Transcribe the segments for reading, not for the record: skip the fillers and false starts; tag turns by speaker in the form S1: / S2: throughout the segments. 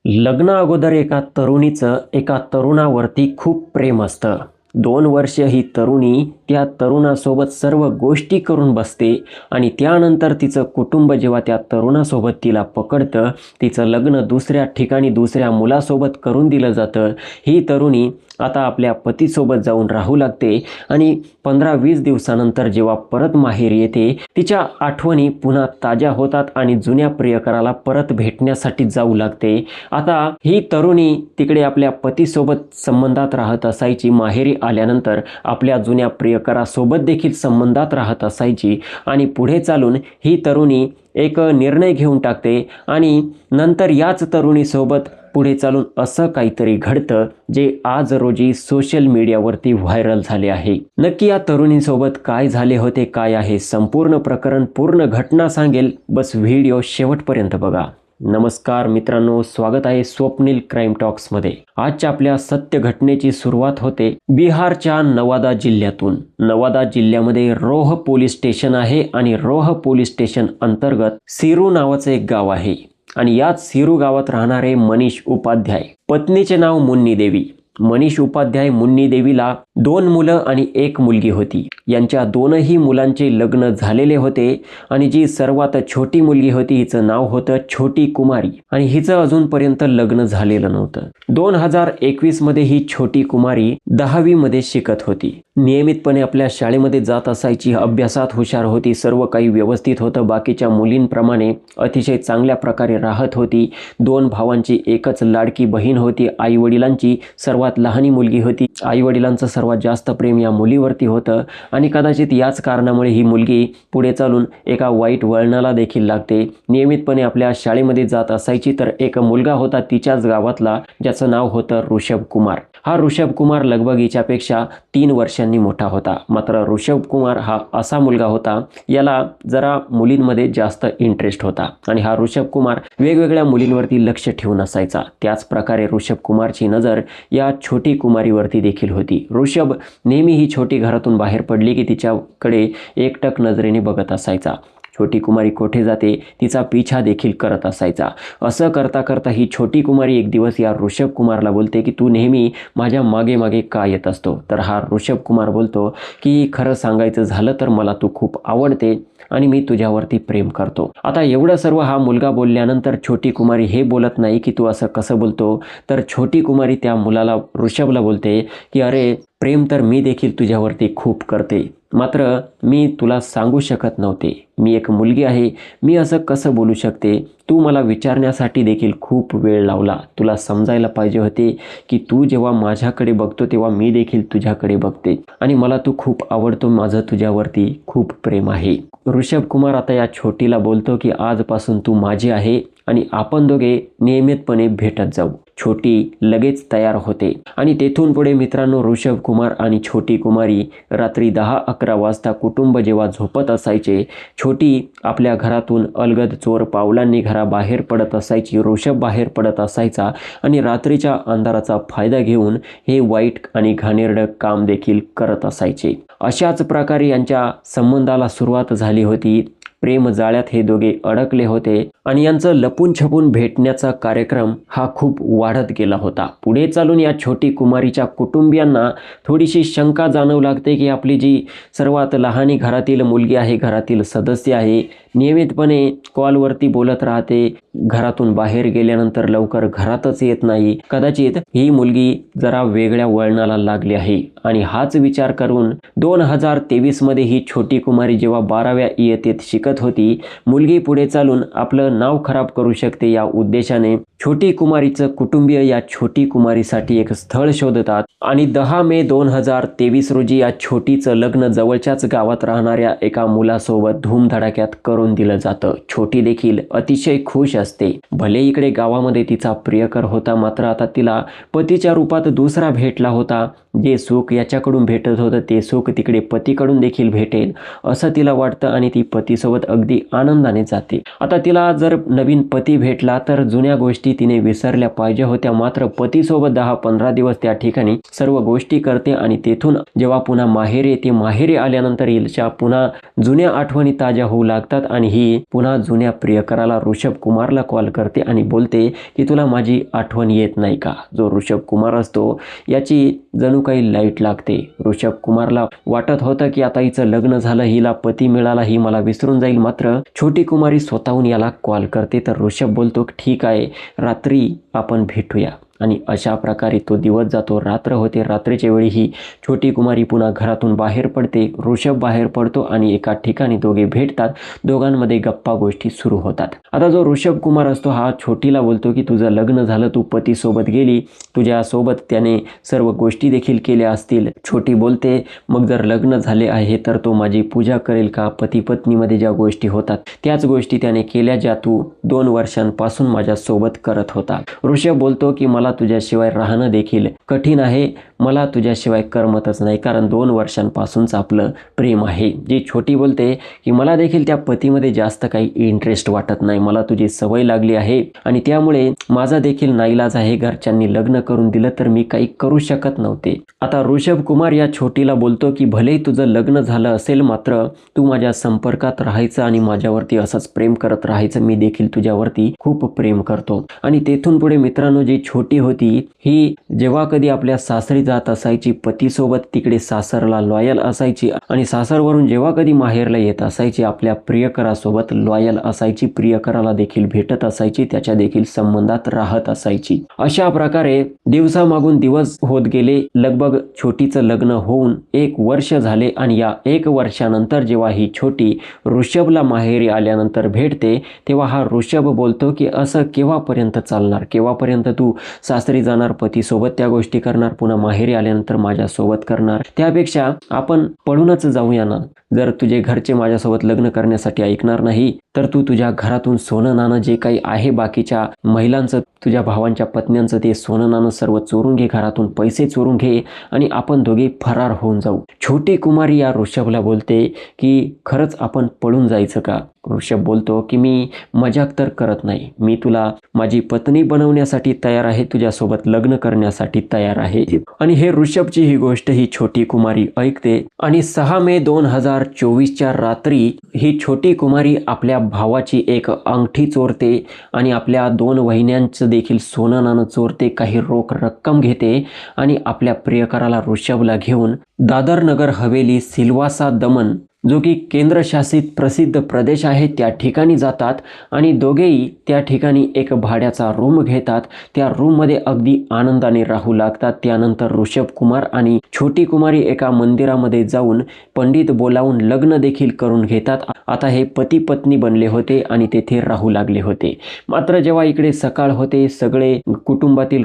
S1: लग्ना अगोदर एका तरुणीचं एका तरुणावरती खूप प्रेम असतं. 2 वर्ष ही तरुणी त्या तरुणासोबत सर्व गोष्टी करून बसते आणि त्यानंतर तिचं कुटुंब जेव्हा त्या तरुणासोबत तिला पकडतं, तिचं लग्न दुसऱ्या ठिकाणी दुसऱ्या मुलासोबत करून दिलं जातं. ही तरुणी आता आपल्या पतीसोबत जाऊन राहू लागते आणि 15-20 दिवसानंतर जेव्हा परत माहेरी येते, तिच्या आठवणी पुन्हा ताज्या होतात आणि जुन्या प्रियकराला परत भेटण्यासाठी जाऊ लागते. आता ही तरुणी तिकडे आपल्या पतीसोबत संबंधात राहत असायची, माहेरी आल्यानंतर आपल्या जुन्या प्रियकरासोबत देखील संबंधात राहत असायची आणि पुढे चालून ही तरुणी एक निर्णय घेऊन टाकते आणि नंतर याच तरुणीसोबत पुढे चालून असं काहीतरी घडतं जे आज रोजी सोशल मीडियावरती व्हायरल झाले आहे. नक्की या तरुणीसोबत काय झाले होते, काय आहे संपूर्ण प्रकरण, पूर्ण घटना सांगेल. बस व्हिडिओ शेवटपर्यंत बघा. नमस्कार मित्रांनो, स्वागत आहे स्वप्नील क्राईम टॉक्समध्ये. आजच्या आपल्या सत्य घटनेची सुरुवात होते बिहारच्या नवादा जिल्ह्यातून. नवादा जिल्ह्यामध्ये रोह पोलीस स्टेशन आहे आणि रोह पोलीस स्टेशन अंतर्गत सिरू नावाचं एक गाव आहे आणि याच सिरू गावात राहणारे मनीष उपाध्याय, पत्नीचे नाव मुन्नी देवी. मनीष उपाध्याय मुन्नी देवीला 2 मुलं आणि 1 मुलगी होती. यांच्या दोनही मुलांचे लग्न झालेले होते आणि जी सर्वात छोटी मुलगी होती हिचं नाव होतं छोटी कुमारी आणि हिचं अजूनपर्यंत लग्न झालेलं नव्हतं. 2021 मध्ये ही छोटी कुमारी 10वी मध्ये शिकत होती. नियमितपणे आपल्या शाळेमध्ये जात असायची, अभ्यासात हुशार होती, सर्व काही व्यवस्थित होतं. बाकीच्या मुलींप्रमाणे अतिशय चांगल्या प्रकारे राहत होती. 2 भावांची एकच लाडकी बहीण होती. आई वडिलांची सर्वात लहानी मुलगी होती. आई वडिलांचं सर्वात जास्त प्रेम या मुलीवरती होतं आणि कदाचित याच कारणामुळे ही मुलगी पुढे चालून एका वाईट वळणाला देखील लागते. नियमितपणे आपल्या शाळेमध्ये जात असायची. तर एक मुलगा होता तिच्याच गावातला, ज्याचं नाव होतं ऋषभ कुमार. हा ऋषभ कुमार लगभग हिच्यापेक्षा 3 वर्षांनी मोठा होता. मात्र ऋषभ कुमार हा असा मुलगा होता, याला जरा मुलींमध्ये जास्त इंटरेस्ट होता आणि हा ऋषभ कुमार वेगवेगळ्या मुलींवरती लक्ष ठेवून असायचा. त्याच प्रकारे ऋषभ कुमारची नजर या छोटी कुमारीवरती देखील होती. ऋषभ नेहमी ही छोटी घरातून बाहेर पडली की तिच्याकडे एकटक नजरेने बघत असायचा. छोटी कुमारी कोठे जाते तिचा पिछा देखील करत असायचा. असं करता करता ही छोटी कुमारी एक दिवस या ऋषभ कुमारला बोलते की तू नेहमी माझ्या मागे मागे का येत असतो. तर हा ऋषभ कुमार बोलतो की खरं सांगायचं झालं तर मला तू खूप आवडते आणि मी तुझ्यावरती प्रेम करतो. आता एवढं सर्व हा मुलगा बोलल्यानंतर छोटी कुमारी हे बोलत नाही की तू असं कसं बोलतो. तर छोटी कुमारी त्या मुलाला, ऋषभला बोलते की अरे, प्रेम तर मी देखील तुझ्यावरती खूप करते, मात्र मी तुला सांगू शकत नव्हते. मी एक मुलगी आहे, मी असं कसं बोलू शकते. तू मला विचारण्यासाठी देखील खूप वेळ लावला. तुला समजायला पाहिजे होते की तू जेव्हा माझ्याकडे बघतो तेव्हा मी देखील तुझ्याकडे बघते आणि मला तू खूप आवडतो, माझं तुझ्यावरती खूप प्रेम आहे. ऋषभ कुमार आता या छोटीला बोलतो की आजपासून तू माझी आहे आणि आपण दोघे नियमितपणे भेटत जाऊ. छोटी लगेच तयार होते आणि तेथून पुढे मित्रांनो, ऋषभ कुमार आणि छोटी कुमारी रात्री 10-11 वाजता कुटुंब जेव्हा झोपत असायचे, छोटी आपल्या घरातून अलगद चोर पावलांनी घराबाहेर पडत असायची. ऋषभ बाहेर पडत असायचा आणि रात्रीच्या अंधाराचा फायदा घेऊन हे वाईट आणि घाणेरडं काम देखील करत असायचे. अशाच प्रकारे यांच्या संबंधाला सुरुवात झाली होती. प्रेम जाळ्यात हे दोघे अडकले होते आणि यांचं लपून छपून भेटण्याचा कार्यक्रम हा खूप वाढत गेला होता. पुढे चालून या छोटी कुमारीच्या कुटुंबियांना थोडीशी शंका जाणवू लागते की आपली जी सर्वात लहानी घरातील मुलगी आहे, घरातील सदस्य आहे, नियमितपणे कॉलवरती बोलत राहते, घरातून बाहेर गेल्यानंतर लवकर घरातच येत नाही. कदाचित ही मुलगी जरा वेगळ्या वळणाला लागली आहे आणि हाच विचार करून 2023 मध्ये ही छोटी कुमारी जेव्हा 12व्या इयत्तेत शिकत होती, मुलगी पुढे चालून आपलं नाव खराब करू शकते या उद्देशाने छोटी कुमारीचं कुटुंबीय या छोटी कुमारीसाठी एक स्थळ शोधतात आणि 10 मे 2023 रोजी या छोटीचं लग्न जवळच्याच गावात राहणाऱ्या एका मुलासोबत धूमधडाक्यात करून दिलं जातं. छोटी देखील अतिशय खुश असते. भले इकडे गावामध्ये तिचा प्रियकर होता, मात्र आता तिला पतीच्या रूपात दुसरा भेटला होता. जे सुख याच्याकडून भेटत होतं ते सुख तिकडे पतीकडून देखील भेटेल असं तिला वाटतं आणि ती पतीसोबत अगदी आनंदाने जाते. आता तिला जर नवीन पती भेटला तर जुन्या गोष्टी गोष्टी तिने विसरल्या पाहिजे होत्या, मात्र पतीसोबत 10-15 दिवस त्या ठिकाणी सर्व गोष्टी करते आणि तेथून जेव्हा पुन्हा माहेरी येते, माहेरी आल्यानंतर हिच्या पुन्हा जुन्या आठवणी ताज्या होऊ लागतात आणि ही पुन्हा जुन्या प्रियकराला ऋषभ कुमारला कॉल करते आणि बोलते की तुला माझी आठवण येत नाही का. जो ऋषभ कुमार असतो याची जणू काही लाईट लागते. ऋषभ कुमारला वाटत होतं की आता हिचं लग्न झालं, हिला पती मिळाला, ही मला विसरून जाईल, मात्र छोटी कुमारी स्वतःहून याला कॉल करते. तर ऋषभ बोलतो ठीक आहे, रात्री आपण भेटूया. आणि अशा प्रकारे तो दिवस जातो, रात्र होते. रात्रीच्या वेळी ही छोटी कुमारी पुन्हा घरातून बाहेर पडते, ऋषभ बाहेर पडतो आणि एका ठिकाणी दोघे भेटतात. दोघांमध्ये गप्पा गोष्टी सुरू होतात. आता जो ऋषभ कुमार असतो हा छोटीला बोलतो की तुझं लग्न झालं, तू पतीसोबत गेली, तुझ्यासोबत त्याने सर्व गोष्टी देखील केल्या असतील. छोटी बोलते मग जर लग्न झाले आहे तर तो माझी पूजा करेल का. पती पत्नीमध्ये ज्या गोष्टी होतात त्याच गोष्टी त्याने केल्या ज्या तू 2 वर्षांपासून माझ्यासोबत करत होता. ऋषभ बोलतो की मला तुझ्याशिवाय राहणं देखील कठीण आहे, मला तुझ्याशिवाय करमतच नाही, कारण 2 वर्षांपासूनच आपलं प्रेम आहे. जी छोटी बोलते की मला देखील त्या पतीमध्ये जास्त काही इंटरेस्ट वाटत नाही, मला तुझी सवय लागली आहे आणि त्यामुळे माझा देखील नाईलाज आहे. घरच्यांनी लग्न करून दिलं तर मी काही करू शकत नव्हते. आता ऋषभ कुमार या छोटीला बोलतो की भलेही तुझं लग्न झालं असेल, मात्र तू माझ्या संपर्कात राहायचं आणि माझ्यावरती असंच प्रेम करत राहायचं. मी देखील तुझ्यावरती खूप प्रेम करतो. आणि तेथून पुढे मित्रांनो, जी छोटी होती ही जेव्हा कधी आपल्या सासरी जात असायची, पतीसोबत तिकडे सासरला लॉयल असायची आणि सासरवरून जेव्हा कधी माहेरला येत असायची आपल्या प्रियकरासोबत लॉयल असायची, प्रियकराला देखील भेटत असायची, त्याच्या देखील संबंधात राहत असायची. अशा प्रकारे दिवसामागून दिवस होत गेले. लगभग छोटीचं लग्न होऊन 1 वर्ष झाले आणि या 1 वर्षानंतर जेव्हा ही छोटी ऋषभला माहेरी आल्यानंतर भेटते तेव्हा हा ऋषभ बोलतो की असं केव्हापर्यंत चालणार, केव्हापर्यंत तू सासरी जाणार, पतीसोबत त्या गोष्टी करणार, पुन्हा माहेरी आल्यानंतर माझ्यासोबत करणार. त्यापेक्षा आपण पळूनच जाऊया ना. जर तुझे घरचे माझ्यासोबत लग्न करण्यासाठी ऐकणार नाही तर तू तुझ्या घरातून सोनं नाणं जे काही आहे, बाकीच्या महिलांचं, तुझ्या भावांच्या पत्न्यांचं ते सोनं नाणं सर्व चोरून घे, घरातून पैसे चोरून घे आणि आपण दोघे फरार होऊन जाऊ. छोटी कुमारी या ऋषभला बोलते की खरंच आपण पळून जायचं का. ऋषभ बोलतो की मी मजाक तर करत नाही, मी तुला माझी पत्नी बनवण्यासाठी तयार आहे, तुझ्यासोबत लग्न करण्यासाठी तयार आहे. आणि हे ऋषभची ही गोष्ट ही छोटी कुमारी ऐकते आणि 6 मे 2024च्या रात्री ही छोटी कुमारी आपल्या भावाची एक अंगठी चोरते आणि आपल्या 2 वहिन्यांचं देखील सोनं नाणं चोरते, काही रोख रक्कम घेते आणि आपल्या प्रियकराला ऋषभला घेऊन दादर नगर हवेली सिल्वासा दमन, जो की केंद्रशासित प्रसिद्ध प्रदेश आहे, त्या ठिकाणी जातात आणि दोघेही त्या ठिकाणी एक भाड्याचा रूम घेतात. त्या रूममध्ये अगदी आनंदाने राहू लागतात. त्यानंतर ऋषभ कुमार आणि छोटी कुमारी एका मंदिरामध्ये जाऊन पंडित बोलावून लग्न देखील करून घेतात. आता हे पती पत्नी बनले होते आणि तेथे राहू लागले होते. मात्र जेव्हा इकडे सकाळ होते, सगळे कुटुंबातील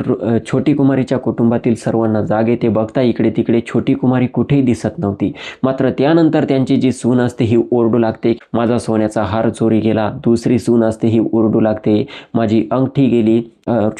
S1: छोटी कुमारीच्या कुटुंबातील सर्वांना जाग येते. बघता इकडे तिकडे छोटी कुमारी कुठेही दिसत नव्हती. मात्र त्यानंतर त्यांची जी सून असते ही ओरडू लागते, माझा सोन्याचा हार चोरी गेला. दुसरी सून असते ही ओरडू लागते, माझी अंगठी गेली.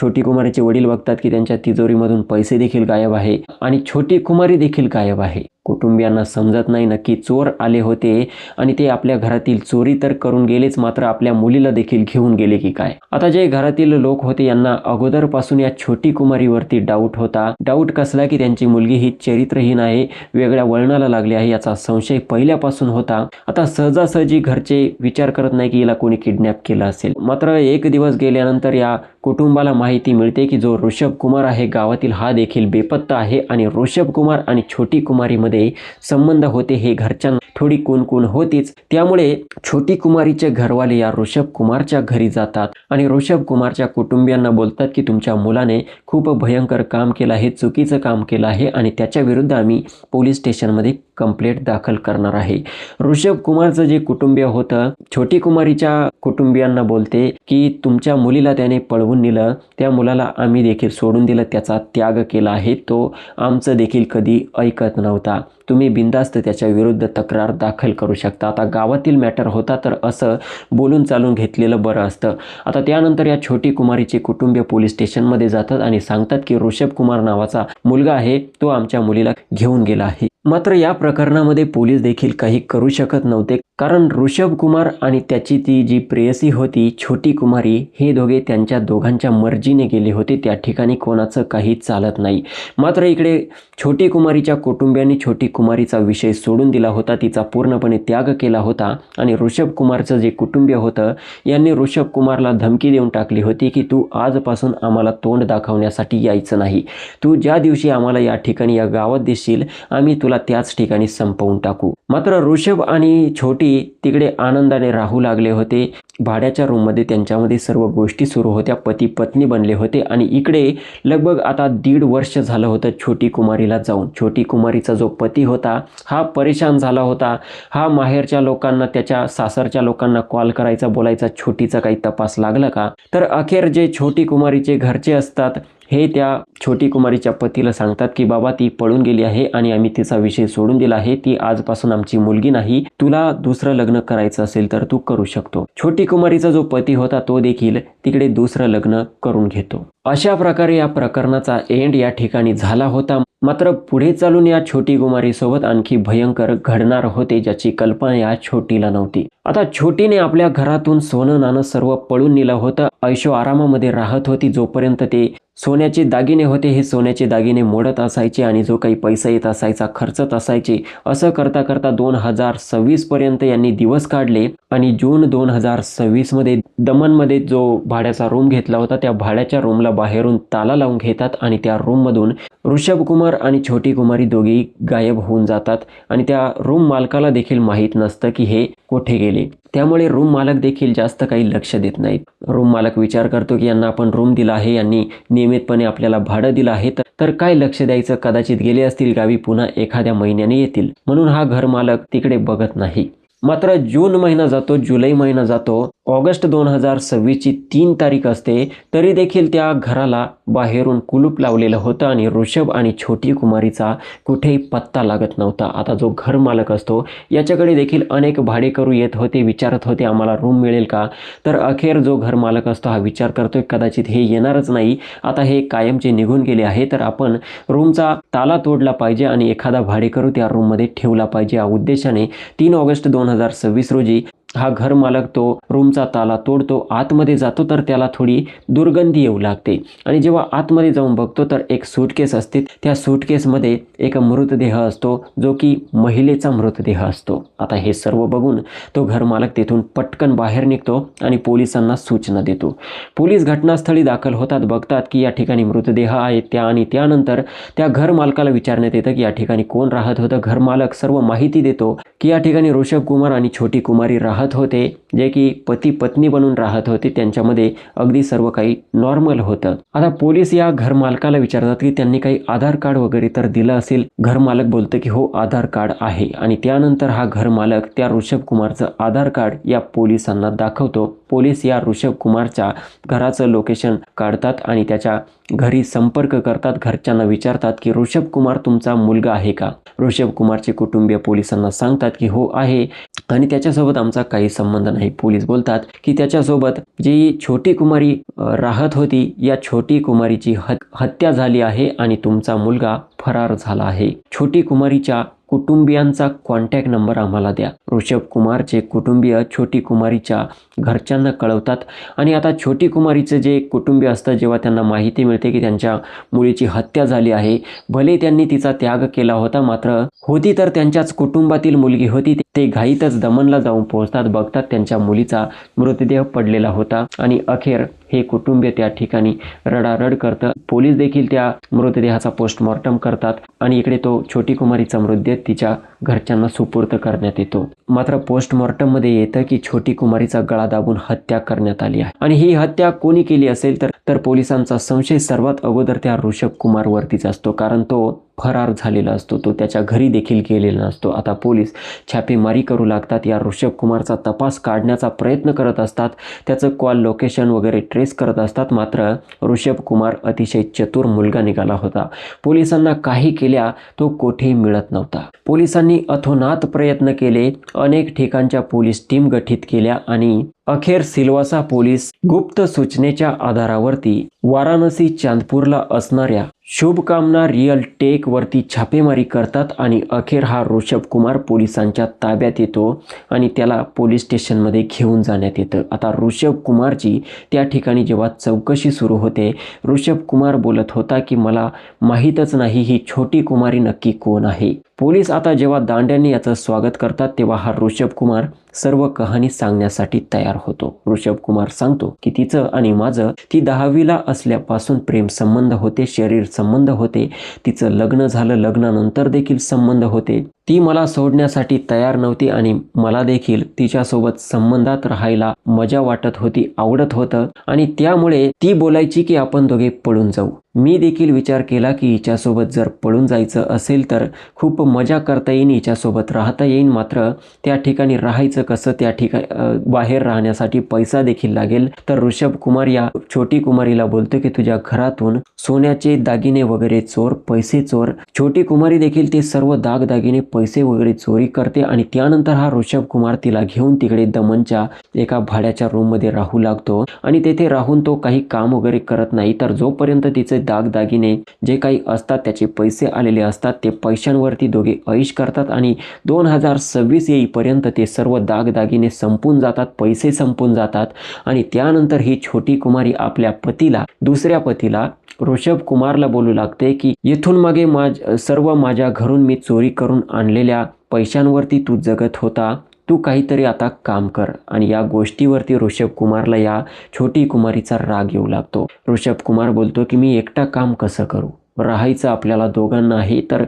S1: छोटी कुमारीचे वडील बघतात की त्यांच्या तिजोरीमधून पैसे देखील गायब आहे आणि छोटी कुमारी देखील गायब आहे. कुटुंबियांना समजत नाही नक्की चोर आले होते आणि ते आपल्या घरातील चोरी तर करून गेलेच, मात्र आपल्या मुलीला देखील घेऊन गेले की काय. आता जे घरातील लोक होते यांना अगोदरपासून या छोटी कुमारीवरती डाऊट होता. डाऊट कसला की त्यांची मुलगी ही चरित्रहीन आहे, वेगळ्या वळणाला लागली आहे, याचा संशय पहिल्यापासून होता. आता सहजासहजी घरचे विचार करत नाही की हिला कोणी किडनॅप केलं असेल. मात्र 1 दिवस गेल्यानंतर या कुटुंबाला माहिती मिळते की जो ऋषभ कुमार आहे गावातील हा देखील बेपत्ता आहे आणि ऋषभ कुमार आणि छोटी कुमारीमध्ये संबंध होते. हे घरच्यांना थोडी कुणकुण होतीच. त्यामुळे छोटी कुमारीचे घरवाले या ऋषभ कुमारच्या घरी जातात आणि ऋषभ कुमारच्या कुटुंबियांना बोलतात की तुमच्या मुलाने खूप भयंकर काम केलं आहे, चुकीचं काम केलं आहे आणि त्याच्या विरुद्ध आम्ही पोलीस स्टेशनमध्ये कंप्लेंट दाखल करणार आहे. ऋषभ कुमारचं जे कुटुंबीय होतं छोटी कुमारीच्या कुटुंबियांना बोलते की तुमच्या मुलीला त्याने पळवून नेलं, त्या मुलाला आम्ही देखील सोडून दिलं, त्याचा त्याग केला आहे, तो आमचं देखील कधी ऐकत नव्हता, तुम्ही बिनधास्त त्याच्या विरुद्ध तक्रार दाखल करू शकता. आता गावातील मॅटर होता तर असं बोलून चालून घेतलेलं बरं असतं. आता आता त्यानंतर या छोटी कुमारीचे कुटुंबीय पोलीस स्टेशनमध्ये जातात आणि सांगतात की ऋषभ कुमार नावाचा मुलगा आहे, तो आमच्या मुलीला घेऊन गेला आहे. मात्र या प्रकरणामध्ये पोलीस देखील काही करू शकत नव्हते, कारण ऋषभ कुमार आणि त्याची ती जी प्रेयसी होती छोटी कुमारी, हे दोघे त्यांच्या दोघांच्या मर्जीने गेले होते. त्या ठिकाणी कोणाचं काही चालत नाही. मात्र इकडे छोटी कुमारीच्या कुटुंबियांनी छोटी कुमारीचा विषय सोडून दिला होता, तिचा पूर्णपणे त्याग केला होता आणि ऋषभ कुमारचं जे कुटुंबीय होतं यांनी ऋषभ कुमारला धमकी देऊन टाकली होती की तू आजपासून आम्हाला तोंड दाखवण्यासाठी यायचं नाही. तू ज्या दिवशी आम्हाला या ठिकाणी या गावात दिसशील आम्ही तुला त्याच ठिकाणी संपवून टाकू. मात्र ऋषभ आणि छोटी तिकडे आनंदाने राहू लागले होते. भाड्याच्या रूममध्ये त्यांच्यामध्ये सर्व गोष्टी सुरू होत्या. पती पत्नी बनले होते आणि इकडे लगभग आता 1.5 वर्ष झालं होतं छोटी कुमारीला जाऊन. छोटी कुमारीचा जो पती होता हा परेशान झाला होता. हा माहेरच्या लोकांना, त्याच्या सासरच्या लोकांना कॉल करायचा, बोलायचा छोटीचा काही तपास लागला का. तर अखेर जे छोटी कुमारीचे घरचे असतात हे त्या छोटी कुमारीच्या पतीला सांगतात की बाबा ती पळून गेली आहे आणि आम्ही तिचा विषय सोडून दिला आहे, ती आजपासून आमची मुलगी नाही, तुला दुसरं लग्न करायचं असेल तर तू करू शकतो. छोटी कुमारीचा जो पती होता तो देखील तिकडे दुसरं लग्न करून घेतो. अशा प्रकारे या प्रकरणाचा एंड या ठिकाणी झाला होता. मात्र पुढे चालून या छोटी कुमारीसोबत आणखी भयंकर घडणार होते, ज्याची कल्पना या छोटीला नव्हती. आता छोटीने आपल्या घरातून सोनं नाणं सर्व पळून नेलं होतं. ऐशो आरामामध्ये राहत होती. जोपर्यंत ते सोन्याचे दागिने होते हे सोन्याचे दागिने मोडत असायचे आणि जो काही पैसा येत असायचा खर्चत असायचे. असं करता करता 2026 पर्यंत यांनी दिवस काढले आणि जून 2026 मध्ये दमनमध्ये जो भाड्याचा रूम घेतला होता त्या भाड्याच्या रूमला बाहेरून ताला लावून घेतात आणि त्या रूममधून ऋषभ कुमार आणि छोटी कुमारी दोघेही गायब होऊन जातात आणि त्या रूम मालकाला देखील माहीत नसतं की हे कुठे गेले. त्यामुळे रूम मालक देखील जास्त काही लक्ष देत नाहीत. रूम मालक विचार करतो की यांना आपण रूम दिला आहे, यांनी नियमितपणे आपल्याला भाडं दिलं आहे, तर काय लक्ष द्यायचं, कदाचित गेले असतील गावी, पुन्हा एखाद्या महिन्याने येतील, म्हणून हा घर मालक तिकडे बघत नाही. मात्र जून महिना जातो, जुलै महिना जातो, ऑगस्ट 2026 ची 3 तारीख असते, तरी देखील त्या घराला बाहेरून कुलूप लावलेलं होतं आणि ऋषभ आणि छोटी कुमारीचा कुठेही पत्ता लागत नव्हता. आता जो घर मालक असतो याच्याकडे देखील अनेक भाडेकरू येत होते, विचारत होते आम्हाला रूम मिळेल का. तर अखेर जो घर मालक असतो हा विचार करतोय कदाचित हे येणारच नाही, आता हे कायमचे निघून गेले आहे, तर आपण रूमचा ताला तोडला पाहिजे आणि एखादा भाडेकरू त्या रूममध्ये ठेवला पाहिजे. या उद्देशाने 3 ऑगस्ट 2026 रोजी हा घर मालक तो रूमचा ताला तोडतो, आतमध्ये जातो, तर त्याला थोडी दुर्गंधी येऊ लागते आणि जेव्हा आतमध्ये जाऊन बघतो तर एक सूटकेस असते. त्या सूटकेसमध्ये एक मृतदेह असतो जो की महिलेचा मृतदेह असतो. आता हे सर्व बघून तो घर मालक तेथून पटकन बाहेर निघतो आणि पोलिसांना सूचना देतो. पोलीस घटनास्थळी दाखल होतात, बघतात की या ठिकाणी मृतदेह आहेत आणि त्यानंतर त्या घर मालकाला विचारण्यात येतं की या ठिकाणी कोण राहत होतं. घर मालक सर्व माहिती देतो की या ठिकाणी ऋषभ कुमार आणि छोटी कुमारी राहत होते, जे की पती पत्नी बनून राहत होते, त्यांच्यामध्ये अगदी सर्व काही नॉर्मल होतं. आता पोलीस या घर मालकाला विचारतात की त्यांनी काही आधार कार्ड वगैरे तर दिलं असेल. घर मालक बोलतं की हो आधार कार्ड आहे आणि त्यानंतर हा घर मालक त्या ऋषभ कुमारचं आधार कार्ड या पोलिसांना दाखवतो. पोलीस या ऋषभ कुमारच्या घराचं लोकेशन काढतात आणि त्याच्या घरी संपर्क करतात. घरच्यांना विचारतात की ऋषभ कुमार तुमचा मुलगा आहे का. ऋषभ कुमारचे कुटुंबीय पोलिसांना सांगतात की हो आहे आणि त्याच्यासोबत आमचा काही संबंध नाही. पोलीस बोलतात की त्याच्यासोबत जी छोटी कुमारी राहत होती या छोटी कुमारीची हत्या झाली आहे आणि तुमचा मुलगा फरार झाला आहे. छोटी कुमारीच्या कुटुंबियांचा कॉन्टॅक्ट नंबर आम्हाला द्या. ऋषभ कुमारचे कुटुंबीय छोटी कुमारीच्या घरच्यांना कळवतात आणि आता छोटी कुमारीचे जे कुटुंबीय असतं, जेव्हा त्यांना माहिती मिळते की त्यांच्या मुलीची हत्या झाली आहे, भले त्यांनी तिचा त्याग केला होता, मात्र होती तर त्यांच्याच कुटुंबातील मुलगी होती, ते घाईतच दमनला जाऊन पोहोचतात. बघतात त्यांच्या मुलीचा मृतदेह पडलेला होता आणि अखेर हे कुटुंबीय त्या ठिकाणी रडारड करतं. पोलीस देखील त्या मृतदेहाचा पोस्टमॉर्टम करतात आणि इकडे तो छोटी कुमारीचा मृतदेह तिच्या घरच्यांना सुपूर्द करण्यात येतो. मात्र पोस्टमॉर्टम मध्ये येतं की छोटी कुमारीचा गळा दाबून हत्या करण्यात आली आहे आणि ही हत्या कोणी केली असेल तर पोलिसांचा संशय सर्वात अगोदर त्या ऋषभ कुमार वरतीच असतो, कारण तो फरार झालेला असतो, तो त्याच्या घरी देखील गेलेला नसतो. आता पोलीस छापेमारी करू लागतात, या ऋषभ कुमारचा तपास काढण्याचा प्रयत्न करत असतात, त्याचं कॉल लोकेशन वगैरे ट्रेस करत असतात. मात्र ऋषभ कुमार अतिशय चतुर मुलगा निघाला होता. पोलिसांना काही केल्या तो कोठेही मिळत नव्हता. पोलिसांनी अथोनात प्रयत्न केले, अनेक ठिकाणच्या पोलीस टीम गठीत केल्या आणि अखेर सिल्वासा पोलीस गुप्त सूचनेच्या आधारावरती वाराणसी चांदपूरला असणाऱ्या शुभकामना रिअल टेक वरती छापेमारी करतात आणि अखेर हा ऋषभ कुमार पोलिसांच्या ताब्यात येतो आणि त्याला पोलीस स्टेशनमध्ये घेऊन जाण्यात येतं। आता ऋषभ कुमारची त्या ठिकाणी जेव्हा चौकशी सुरू होते, ऋषभ कुमार बोलत होता की मला माहीतच नाही ही छोटी कुमारी नक्की कोण आहे। पोलीस आता जेव्हा दांड्यांनी याचं स्वागत करतात तेव्हा हा ऋषभ कुमार सर्व कहाणी सांगण्यासाठी तयार होतो। ऋषभ कुमार सांगतो की तिचं आणि माझं ती 10वीला असल्यापासून प्रेम संबंध होते, शरीर संबंध होते, तिचं लग्न झालं, लग्नानंतर देखील संबंध होते। ती मला सोडण्यासाठी तयार नव्हती आणि मला देखील तिच्यासोबत संबंधात राहायला मजा वाटत होती, आवडत होतं आणि त्यामुळे ती बोलायची की आपण दोघे पळून जाऊ। मी देखील विचार केला की हिच्यासोबत जर पळून जायचं असेल तर खूप मजा करता येईल, हिच्यासोबत राहता येईल, मात्र त्या ठिकाणी राहायचं कसं, त्या ठिकाणी बाहेर राहण्यासाठी पैसा देखील लागेल। तर ऋषभ कुमार या छोटी कुमारीला बोलतो की तुझ्या घरातून सोन्याचे दागिने वगैरे चोर, पैसे चोर। छोटी कुमारी देखील ते सर्व दागिने पैसे वगैरे चोरी करते आणि त्यानंतर हा ऋषभ कुमार तिला घेऊन तिकडे दमनच्या एका भाड्याच्या रूममध्ये राहू लागतो आणि तेथे राहून तो काही काम वगैरे करत नाही। तर जोपर्यंत तिचे दागिने जे काही असतात त्याचे पैसे आलेले असतात ते पैशांवरती दोघे ऐश करतात आणि 2026 येईपर्यंत ते सर्व दागिने संपून जातात, पैसे संपून जातात आणि त्यानंतर ही छोटी कुमारी आपल्या पतीला, दुसऱ्या पतीला ऋषभ कुमारला बोलू लागते की इथून मागे सर्व माझ्या घरून मी चोरी करून आणलेल्या पैशांवरती तू जगत होता, तू काहीतरी आता काम कर। आणि या गोष्टीवरती ऋषभ कुमारला या छोटी कुमारीचा राग येऊ लागतो। ऋषभ कुमार बोलतो की मी एकटा काम कसं करू, राहायचं आपल्याला दोघांना आहे, तर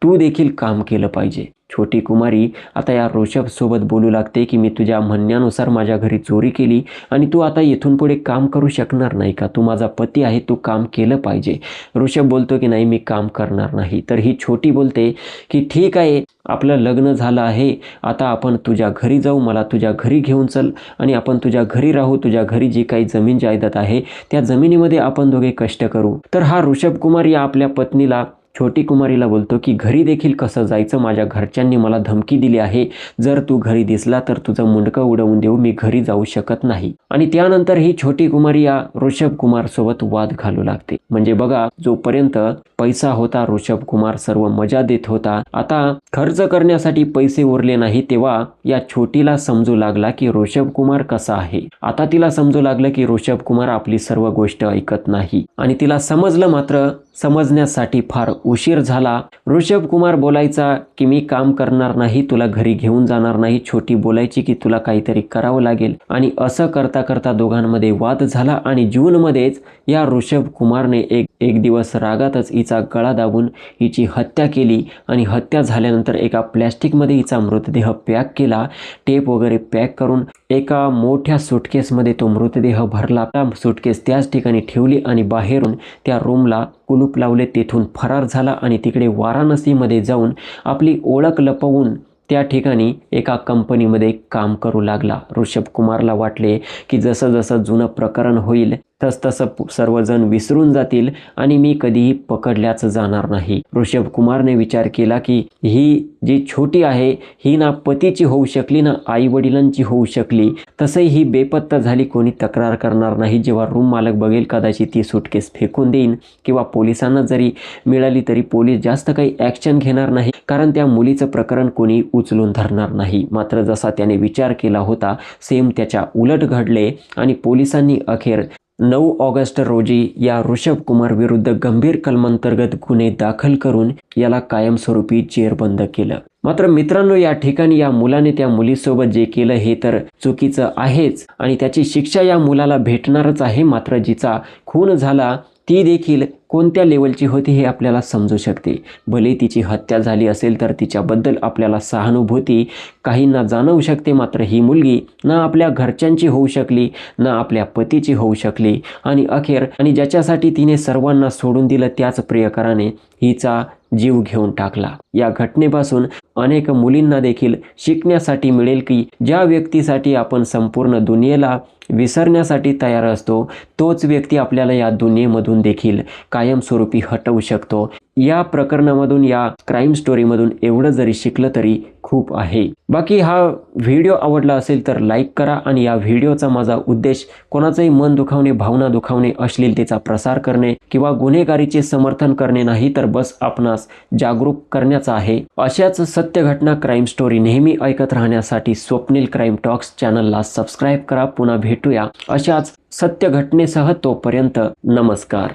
S1: तू देखील काम केलं पाहिजे। छोटी कुमारी आता या ऋषभ सोबत बोलू लागते की मी तुझ्या म्हणण्यानुसार माझ्या घरी चोरी केली आणि तू आता इथून पुढे काम करू शकणार नाही का, तू माझा पती आहे, तू काम केलं पाहिजे। ऋषभ बोलतो की नाही मी काम करणार नाही। तर ही छोटी बोलते की ठीक आहे, आपलं लग्न झालं आहे, आता आपण तुझ्या घरी जाऊ, मला तुझ्या घरी घेऊन चल आणि आपण तुझ्या घरी राहू, तुझ्या घरी जी काही जमीन जायदाद आहे त्या जमिनीमध्ये आपण दोघे कष्ट करू। तर हा ऋषभ कुमार या आपल्या पत्नीला, छोटी कुमारीला बोलतो की घरी देखील कसं जायचं, माझ्या घरच्यांनी मला धमकी दिली आहे, जर तू घरी दिसला तर तुझं मुंडकं उडवून देऊ, मी घरी जाऊ शकत नाही। आणि त्यानंतर ही छोटी कुमारी या ऋषभ कुमार सोबत वाद घालू लागते। म्हणजे बघा, जोपर्यंत पैसा होता ऋषभ कुमार सर्व मजा देत होता, आता खर्च करण्यासाठी पैसे उरले नाही तेव्हा या छोटीला समजू लागला की ऋषभ कुमार कसा आहे। आता तिला समजू लागलं की ऋषभ कुमार आपली सर्व गोष्ट ऐकत नाही आणि तिला समजलं, मात्र समजण्यासाठी फार उशीर झाला। ऋषभ कुमार बोलायचा की मी काम करणार नाही, तुला घरी घेऊन जाणार नाही। छोटी बोलायची की तुला काहीतरी करावं लागेल आणि असं करता करता दोघांमध्ये वाद झाला आणि जूनमध्येच या ऋषभ कुमारने एक दिवस रागातच हिचा गळा दाबून हिची हत्या केली आणि हत्या झाल्यानंतर एका प्लॅस्टिकमध्ये हिचा मृतदेह पॅक केला, टेप वगैरे पॅक करून एका मोठ्या सुटकेसमध्ये तो मृतदेह भरला। सुटकेस त्याच ठिकाणी ठेवली आणि बाहेरून त्या रूमला कुलूप लावले, तेथून फरार झाला आणि तिकडे वाराणसीमध्ये जाऊन आपली ओळख लपवून त्या ठिकाणी एका कंपनीमध्ये काम करू लागला। ऋषभ कुमारला वाटले की जसं जसं जुनं प्रकरण होईल तसतसं सर्वजण विसरून जातील आणि मी कधीही पकडल्याच जाणार नाही। ऋषभ कुमारने विचार केला की ही जी छोटी आहे ही ना पतीची होऊ शकली ना आई वडिलांची होऊ शकली, तसंही ही बेपत्ता झाली, कोणी तक्रार करणार नाही। जेव्हा रूम मालक बघेल कदाचित ती सुटकेस फेकून देईन किंवा पोलिसांना जरी मिळाली तरी पोलीस जास्त काही ॲक्शन घेणार नाही, कारण त्या मुलीचं प्रकरण कोणी उचलून धरणार नाही। मात्र जसा त्याने विचार केला होता सेम त्याच्या उलट घडले आणि पोलिसांनी अखेर 9 ऑगस्ट रोजी या ऋषभ कुमार विरुद्ध गंभीर कलमांतर्गत गुन्हे दाखल करून याला कायमस्वरूपी जेरबंद केलं। मात्र मित्रांनो, या ठिकाणी या मुलाने त्या मुलीसोबत जे केलं हे तर चुकीचं आहेच आणि त्याची शिक्षा या मुलाला भेटणारच आहे। मात्र जिचा खून झाला ती देखील कोणत्या लेवलची होती हे आपल्याला समजू शकते। भले तिची हत्या झाली असेल तर तिच्याबद्दल आपल्याला सहानुभूती काहींना जाणवू शकते, मात्र ही मुलगी ना आपल्या घरच्यांची होऊ शकली ना आपल्या पतीची होऊ शकली आणि अखेर ज्याच्यासाठी तिने सर्वांना सोडून दिलं त्याच प्रियकराने हिचा जीव घेऊन टाकला। या घटनेपासून अनेक मुलींना देखील शिकण्यासाठी मिळेल की ज्या व्यक्तीसाठी आपण संपूर्ण दुनियेला विसरण्यासाठी तयार असतो तोच व्यक्ती आपल्याला या दुनियेमधून देखील कायमस्वरूपी हटवू शकतो। या प्रकरणामधून, या क्राईम स्टोरीमधून एवढं जरी शिकलं तरी खूप आहे। बाकी हा व्हिडिओ आवडला असेल तर लाईक करा आणि या व्हिडिओचा माझा उद्देश कोणाचंही मन दुखावणे, भावना दुखावणे, अश्लीलतेचा प्रसार करणे किंवा गुन्हेगारीचे समर्थन करणे नाही, तर बस आपणास जागरूक करण्याचा आहे। अशाच सत्य घटना, क्राईम स्टोरी नेहमी ऐकत राहण्यासाठी स्वप्नील क्राईम टॉक्स चॅनलला सबस्क्राईब करा। पुन्हा भेटूया अशाच सत्य घटनेसह, तोपर्यंत नमस्कार।